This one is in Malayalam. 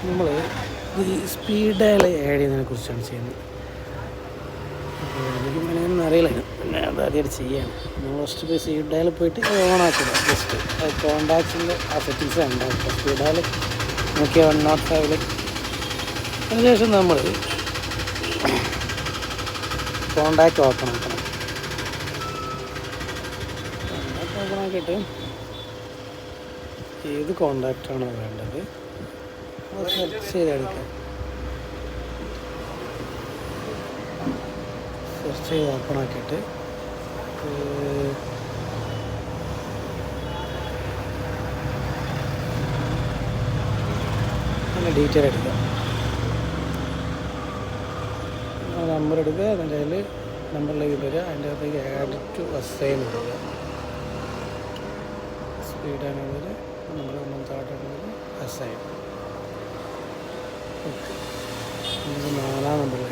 നമ്മൾ ഈ സ്പീഡ് ഡയൽ ആഡ് ചെയ്യുന്നതിനെ കുറിച്ചാണ് ചെയ്യുന്നത്. അപ്പോൾ എനിക്ക് അങ്ങനെ അറിയില്ല, പിന്നെ അത് ആദ്യമായിട്ട് ചെയ്യാണ്. നമ്മൾ ഫസ്റ്റ് പോയി സ്പീഡ് ഡയൽ പോയിട്ട് ഓൺ ആക്കുക. ജസ്റ്റ് കോണ്ടാക്ട്സിൻ്റെ ആ സെറ്റിങ്സ് ഉണ്ടാക്കുക. സ്പീഡ് ഡയൽ നോക്കിയാൽ 105. അതിനുശേഷം നമ്മൾ കോണ്ടാക്റ്റ് ഓപ്പൺ ആക്കണം. കോണ്ടാക്റ്റ് ഓപ്പൺ ആക്കിയിട്ട് ഏത് കോണ്ടാക്റ്റാണോ വേണ്ടത് അത് സെർച്ച് ചെയ്തെടുക്കാം. സെർച്ച് ചെയ്ത് ഓപ്പൺ ആക്കിയിട്ട് അങ്ങനെ ഡീറ്റെയിൽ എടുക്കുക. നമ്പർ എടുക്കുക, അതിൻ്റെ അതിൽ നമ്പറിലേക്ക് വരിക, അതിൻ്റെ അകത്തേക്ക് ആഡ് ടു അസൈൻ ഇടുക. സ്പീഡാണെങ്കിൽ നമ്പർ താഴെയാണെങ്കിൽ അസൈൻ. ഓക്കെ, നമുക്ക് 4ാം നമ്പറിൽ